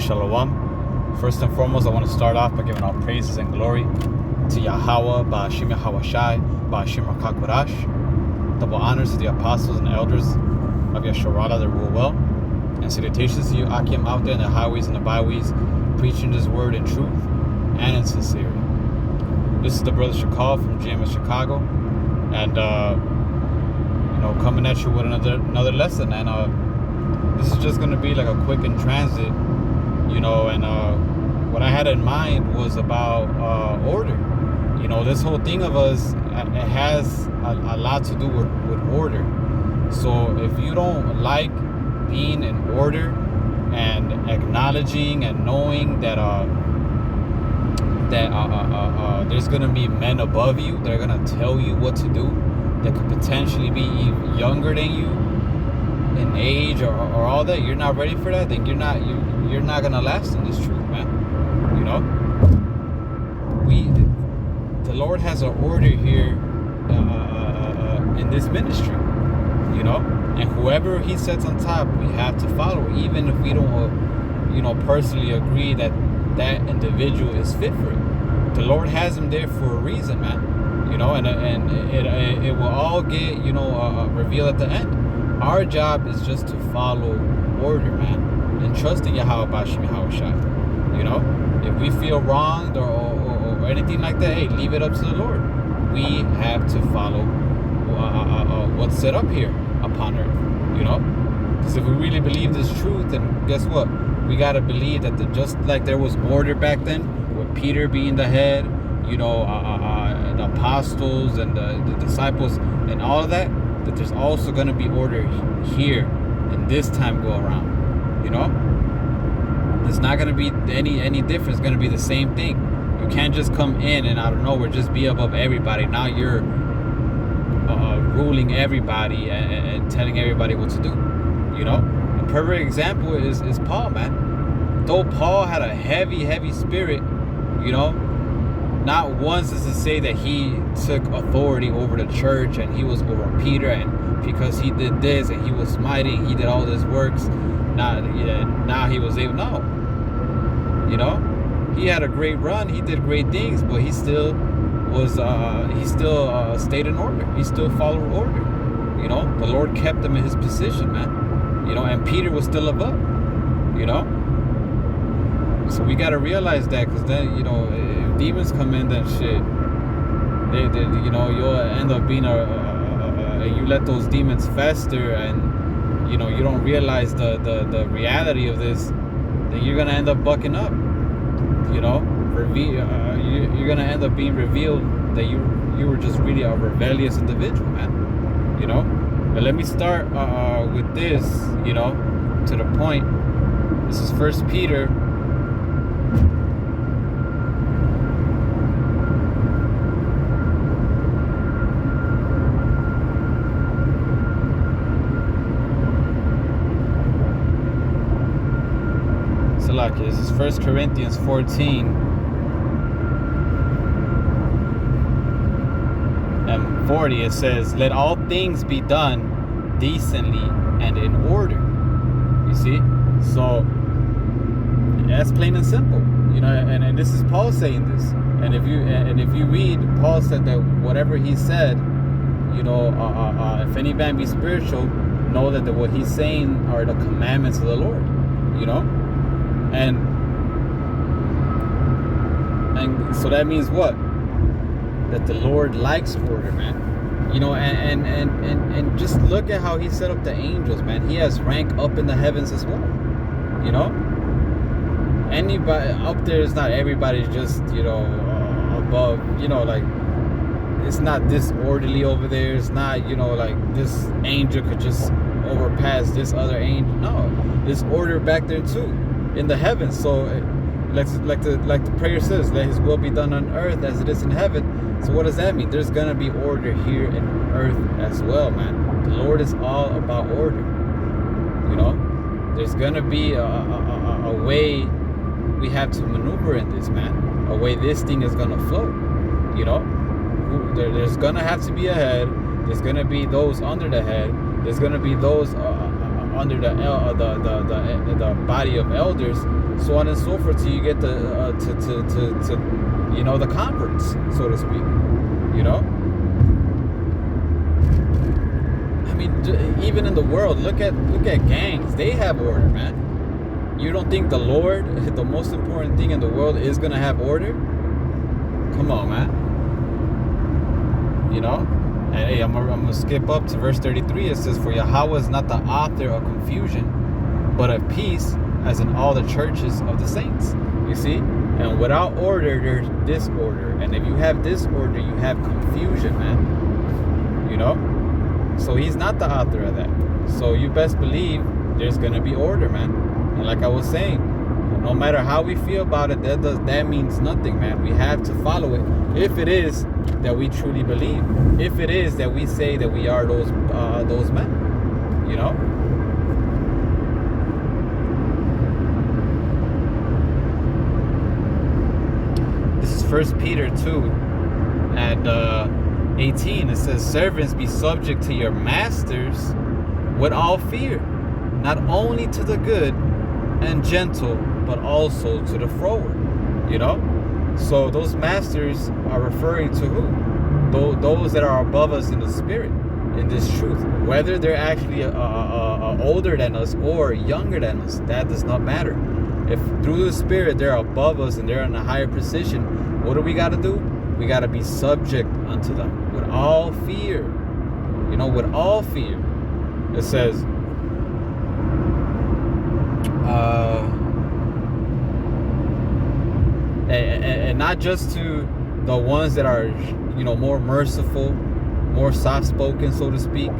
Shalom. First and foremost, I want to start off by giving all praises and glory to Yahweh, Ba'ashim Yahweh Shai, Ba'ashim HaKadosh. Double honors to the apostles and elders of Yeshua that rule well. And salutations to you, Akim, out there in the highways and the byways, preaching this word in truth and in sincerity. This is the brother Shakal from GMS Chicago, and coming at you with another lesson. And this is just going to be like a quick in transit, and what I had in mind was about order. This whole thing of us, it has a lot to do with order. So if you don't like being in order and acknowledging and knowing that there's going to be men above you that are going to tell you what to do, that could potentially be younger than you in age or all that, you're not ready for that, then you're not going to last in this truth, man. The Lord has an order here in this ministry, and whoever he sets on top, we have to follow, even if we don't, personally agree that individual is fit for it. The Lord has him there for a reason, man. And it will all get, revealed at the end. Our job is just to follow order, man, and trust in Yahweh Ba'ashim Yahweh Shai. If we feel wronged or anything like that, hey, leave it up to the Lord. We have to follow what's set up here upon earth, because if we really believe this truth, then guess what? We got to believe that just like there was order back then, with Peter being the head, the apostles and the disciples and all of that there's also going to be order here in this time go around. It's not going to be any difference. It's going to be the same thing. You can't just come in and out of nowhere just be above everybody. Now you're ruling everybody and telling everybody what to do. A perfect example is Paul, man. Though Paul had a heavy spirit, not once is to say that he took authority over the church and he was over Peter, and because he did this and he was mighty, he did all this works, now he was able. No, he had a great run, he did great things, but he still was stayed in order. He still followed order. The Lord kept him in his position, man. And Peter was still above. So we gotta realize that, because then if demons come in, then shit, they you'll end up being you let those demons fester, and you don't realize the reality of this, then you're gonna end up bucking up. You're gonna end up being revealed that you were just really a rebellious individual, man. But let me start with this, to the point. This is 1 Peter. This is 1 Corinthians 14 and 40. It says, "Let all things be done decently and in order." You see? So that's plain and simple. And this is Paul saying this. And if you read, Paul said that whatever he said, if any man be spiritual, know that what he's saying are the commandments of the Lord. And so that means what? That the Lord likes order, man. And just look at how he set up the angels, man. He has rank up in the heavens as well. Anybody up there is not everybody's just above. Like, it's not disorderly over there. It's not like this angel could just overpass this other angel. No, there's order back there too, in the heavens. So like the prayer says, let his will be done on earth as it is in heaven. So what does that mean? There's gonna be order here in earth as well, man. The Lord is all about order. There's gonna be a way we have to maneuver in this, man. A way this thing is gonna flow. There's gonna have to be a head. There's gonna be those under the head. There's gonna be those under the body of elders, so on and so forth, till you get the the converts, so to speak. I mean, even in the world, look at gangs. They have order, man. You don't think the Lord, the most important thing in the world, is gonna have order? Come on, man. And hey, I'm gonna skip up to verse 33. It says, "For Yahweh is not the author of confusion, but of peace, as in all the churches of the saints." You see? And without order, there's disorder. And if you have disorder, you have confusion, man. So he's not the author of that. So you best believe there's gonna be order, man. And like I was saying, no matter how we feel about it, that means nothing, man. We have to follow it if it is that we truly believe. If it is that we say that we are those men, This is 1 Peter 2 at 18. It says, "Servants, be subject to your masters with all fear, not only to the good and gentle, but also to the froward." So those masters are referring to who? Those that are above us in the spirit, in this truth. Whether they're actually older than us or younger than us, that does not matter. If through the spirit they're above us and they're in a higher position, what do we got to do? We got to be subject unto them with all fear. With all fear. It says, and not just to the ones that are, more merciful, more soft-spoken, so to speak,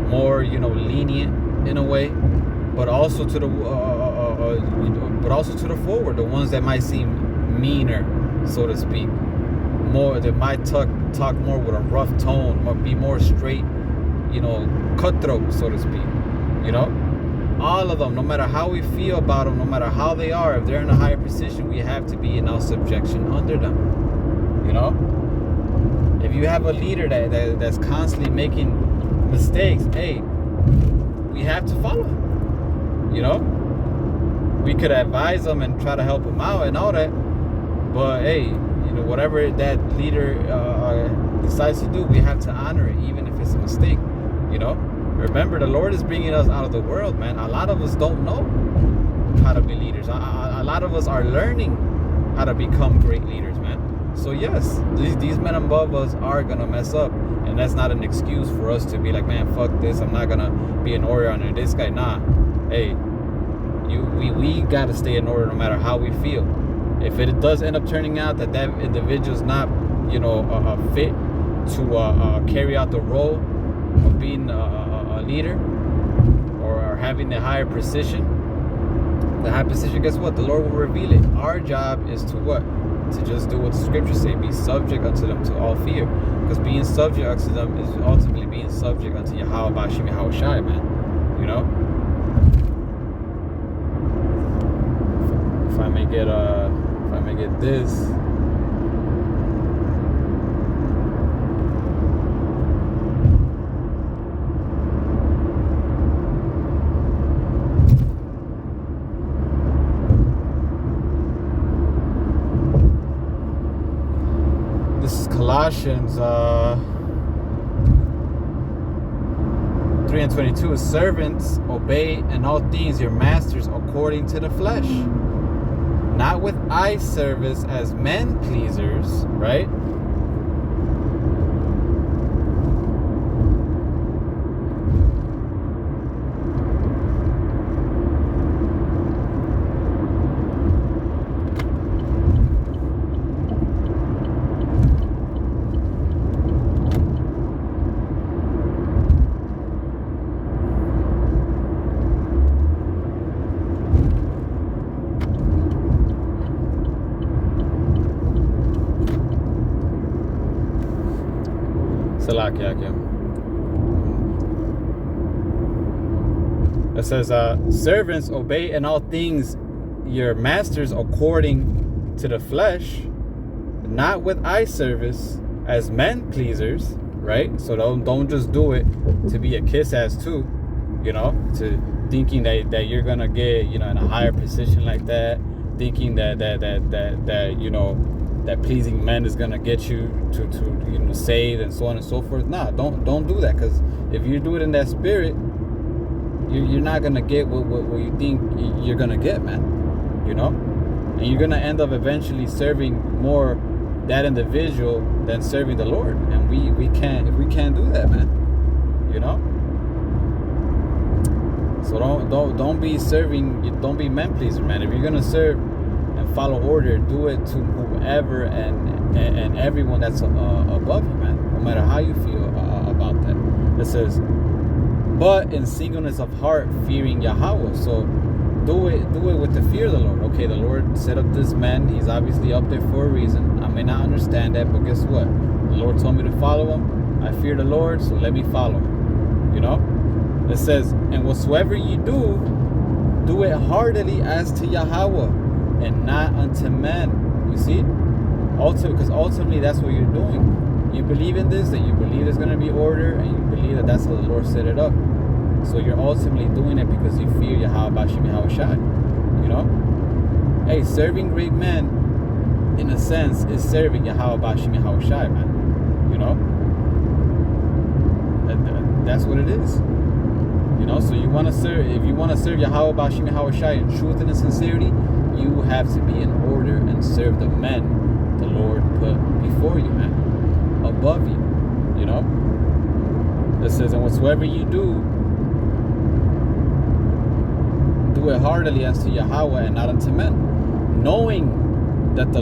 more, lenient in a way, but also to the, forward, the ones that might seem meaner, so to speak, more that might talk more with a rough tone, might be more straight, cutthroat, so to speak, all of them, no matter how we feel about them, no matter how they are, if they're in a higher position, we have to be in our subjection under them. If you have a leader that's constantly making mistakes, hey, we have to follow him. We could advise them and try to help them out and all that, but hey, whatever that leader decides to do, we have to honor it, even if it's a mistake. Remember, the Lord is bringing us out of the world, man. A lot of us don't know how to be leaders. A lot of us are learning how to become great leaders, man. So yes, these men above us are gonna mess up, and that's not an excuse for us to be like, man, fuck this, I'm not gonna be an order under this guy. Nah, hey, we gotta stay in order no matter how we feel. If it does end up turning out that individual's not, fit to carry out the role of being a leader or having the higher position, guess what? The Lord will reveal it. Our job is to what? To just do what the scriptures say, be subject unto them to all fear. Because being subject unto them is ultimately being subject unto Yahweh Bashim Yahweh Shai, man. If I may get this. Colossians 3:22 is, "Servants, obey in all things your masters according to the flesh, not with eye service as men pleasers," right? It says, "Servants, obey in all things your masters according to the flesh, not with eye service as men pleasers," right? So don't just do it to be a kiss ass too. you know, to thinking that you're gonna get, you know, in a higher position like that, thinking that you know, that pleasing men is gonna get you to you know, saved and so on and so forth. Nah, don't do that, because if you do it in that spirit, you're not gonna get what you think you're gonna get, man. You know, and you're gonna end up eventually serving more that individual than serving the Lord, and we can't do that, man. You know. So don't be serving, don't be men pleaser, man. If you're gonna serve and follow order, do it to whoever and everyone that's above you, man. No matter how you feel about that. It says, but in singleness of heart, fearing Yahweh. So do it with the fear of the Lord. Okay, the Lord set up this man. He's obviously up there for a reason. I may not understand that, but guess what? The Lord told me to follow him. I fear the Lord, so let me follow him. You know? It says, and whatsoever you do it heartily as to Yahweh and not unto men. You see? Because ultimately that's what you're doing. You believe in this, that you believe there's going to be order, and you believe that that's how the Lord set it up. So you're ultimately doing it because you fear Yahweh Bashim Yahweh Shai. You know? Hey, serving great men, in a sense, is serving Yahweh Bashim Yahweh Shai, man. You know? That's what it is. You know, so you want to serve, if you want to serve Yahweh Bashim Yahweh Shai in truth and in sincerity, you have to be in order and serve the men the Lord put before you, man, above you. You know, it says, and whatsoever you do it heartily as to Yahweh and not unto men, knowing that of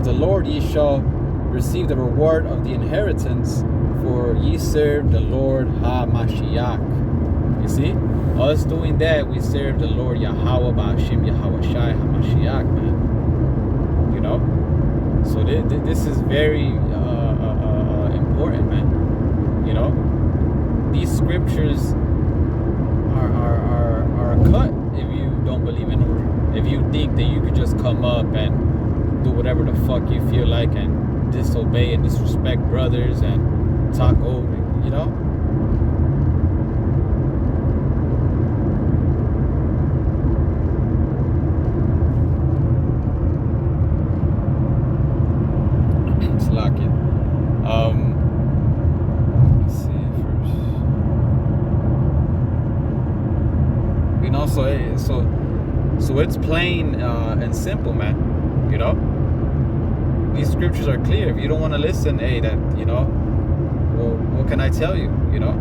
the Lord ye shall receive the reward of the inheritance, for ye serve the Lord HaMashiach. You see, us doing that, we serve the Lord Yahweh Ba'ashim Yahweh Shai HaMashiach, man. You know, so this is very important, man. You know, these scriptures are cut if you don't believe in order. If you think that you could just come up and do whatever the fuck you feel like and disobey and disrespect brothers and talk over, you know? It's locking. Let's see first. You know, so it's plain and simple, man. You know, these scriptures are clear. If you don't want to listen, hey, that, you know, well, what can I tell you? You know,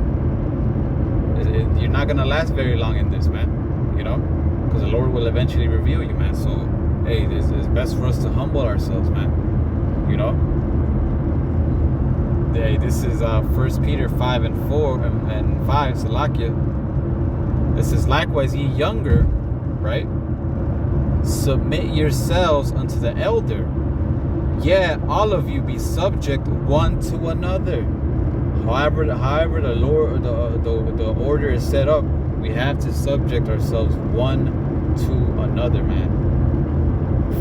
you're not gonna last very long in this, man. You know, because the Lord will eventually reveal you, man. So, hey, it's best for us to humble ourselves, man. You know. Hey, this is 1 Peter 5 and 4 and 5, Salakia. This is likewise ye younger, right? Submit yourselves unto the elder. Yeah, all of you be subject one to another. However the Lord, the order is set up, we have to subject ourselves one to another, man.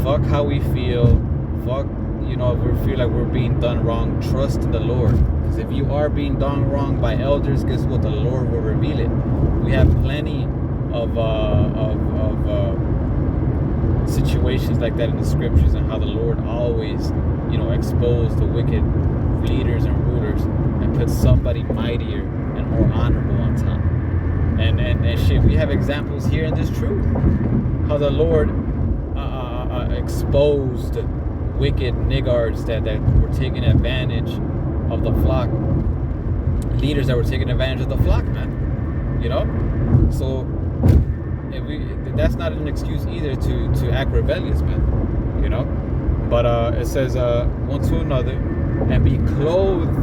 Fuck how we feel. Fuck, you know, if we feel like we're being done wrong, trust in the Lord. Because if you are being done wrong by elders, guess what? The Lord will reveal it. We have plenty of situations like that in the scriptures, and how the Lord always, you know, exposed the wicked leaders and rulers and put somebody mightier and more honorable on top. And shit, we have examples here in this truth, how the Lord exposed wicked niggards that were taking advantage of the flock, leaders that were taking advantage of the flock, man. You know, so that's not an excuse either to act rebellious, man. You know, but it says one to another, and be clothed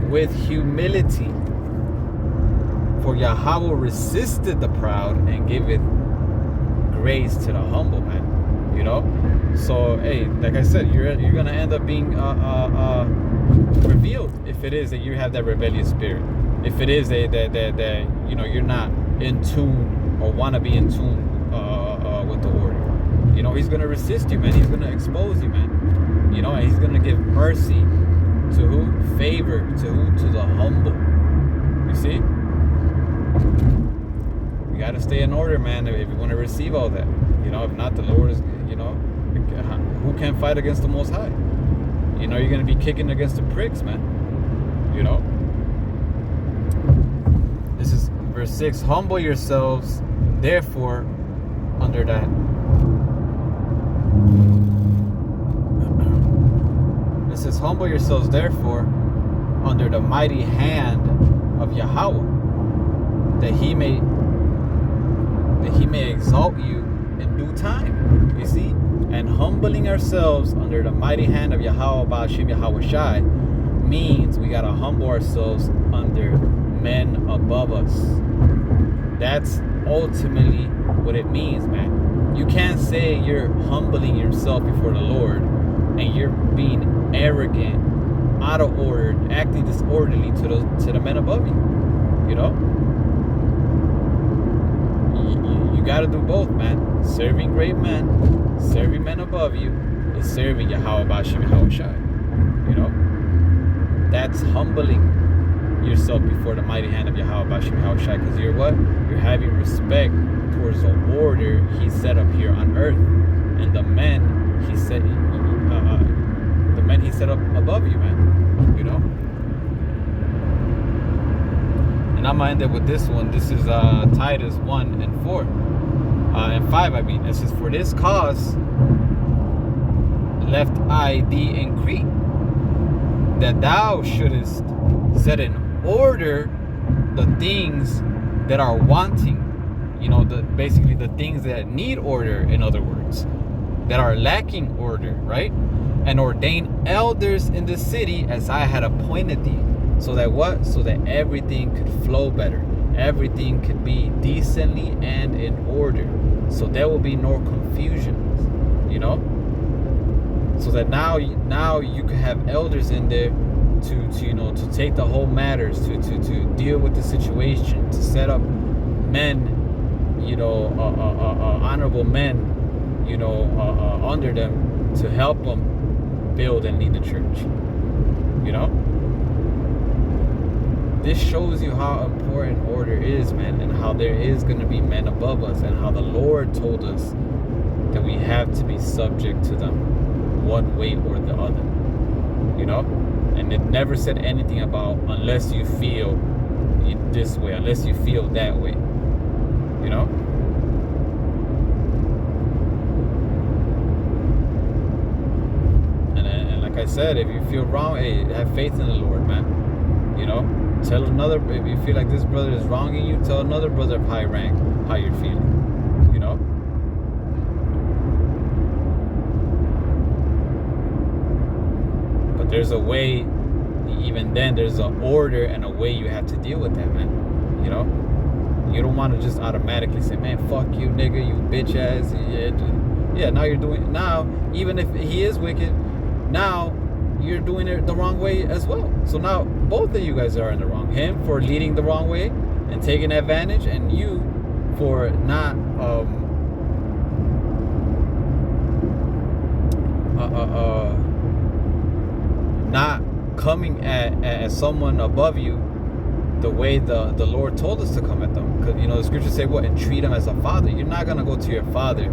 with humility, for Yahweh resisted the proud and giveth grace to the humble, man. You know, so hey, like I said, you're gonna end up being revealed if it is that you have that rebellious spirit. If it is that you know, you're not in tune or want to be in tune with the order, you know, he's gonna resist you, man. He's gonna expose you, man. You know, and he's gonna give mercy To who? Favor. To who? To the humble. You see? You got to stay in order, man, if you want to receive all that. You know, if not, the Lord is, you know, who can fight against the Most High? You know, you're going to be kicking against the pricks, man. You know? This is verse 6. Humble yourselves, therefore, under that. It says, humble yourselves, therefore, under the mighty hand of Yahweh, that he may exalt you in due time. You see? And humbling ourselves under the mighty hand of Yahweh Ba'ashim Yahweh Shai means we gotta humble ourselves under men above us. That's ultimately what it means, man. You can't say you're humbling yourself before the Lord and you're being arrogant, out of order, acting disorderly to the men above you. You know? You gotta do both, man. Serving great men, serving men above you, is serving Yahweh Ba'ashim Yahweh Shai. You know? That's humbling yourself before the mighty hand of Yahweh Ba'ashim Yahweh Shai, because you're what? You're having respect towards the order he set up here on earth, and the men he set up above you, man. You know? And I'm gonna end it with this one. This is Titus 1 and 4. And 5, I mean. It says, for this cause left I thee in Crete, that thou shouldest set in order the things that are wanting. You know, basically the things that need order, in other words, that are lacking order, right? And ordain elders in the city as I had appointed thee. So that what? So that everything could flow better. Everything could be decently and in order. So there will be no confusion, you know? So that now you can have elders in there to you know, to take the whole matters, to deal with the situation, to set up men, you know, honorable men, you know, under them to help them build and lead the church, you know? This shows you how important order is, man, and how there is going to be men above us, and how the Lord told us that we have to be subject to them one way or the other, you know? And it never said anything about unless you feel this way, unless you feel that way, you know? And like I said, if you feel wrong, hey, have faith in the Lord, man, you know? Tell another, if you feel like this brother is wronging you, tell another brother of high rank how you're feeling, you know? But there's a way, even then, there's an order and a way you have to deal with that, man, you know? You don't want to just automatically say, man, fuck you, nigga, you bitch ass. Yeah, now you're doing, now, even if he is wicked, now you're doing it the wrong way as well. So now both of you guys are in the wrong. Him for leading the wrong way and taking advantage, and you for not not coming at someone above you the way the Lord told us to come at them. Because, you know, the scriptures say what? And treat them as a father. You're not gonna go to your father,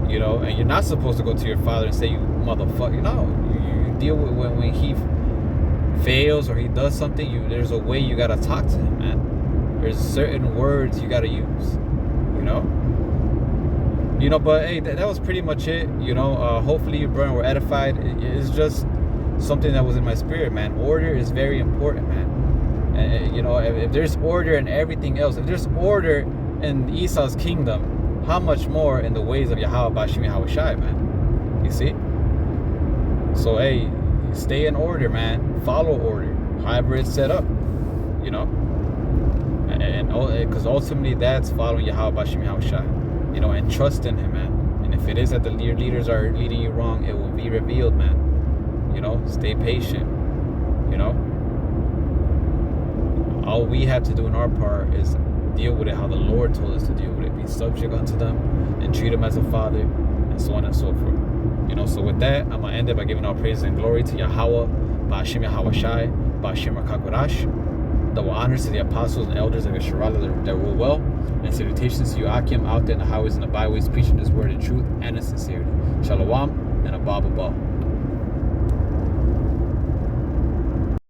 you know, and you're not supposed to go to your father and say, you motherfucker. No, you deal with when he fails or he does something. There's a way you gotta talk to him, man. There's certain words you gotta use, you know. But hey, that was pretty much it. You know, hopefully you, brethren, were edified. It's just something that was in my spirit, man. Order is very important, man. And, you know, if there's order in everything else, if there's order in Esau's kingdom, how much more in the ways of Yahweh Ba'ashim Yahweh Shai, man? You see? So, hey, stay in order, man. Follow order, however it's set up, you know? And because ultimately that's following Yahweh Ba'ashim Yahweh Shai, you know, and trust in him, man. And if it is that the leaders are leading you wrong, it will be revealed, man. You know, stay patient, you know? All we have to do in our part is deal with it how the Lord told us to deal with it. Be subject unto them and treat them as a father, and so on and so forth. You know, so with that, I'm going to end it by giving all praise and glory to Yahweh, Ba'ashem Yahweh Shai, Ba'ashem Rakakwarash. Double honors to the apostles and elders of Yeshua that rule well. And salutations to you, Akim, out there in the highways and the byways, preaching this word in truth and in sincerity. Shalom and Abba Abba.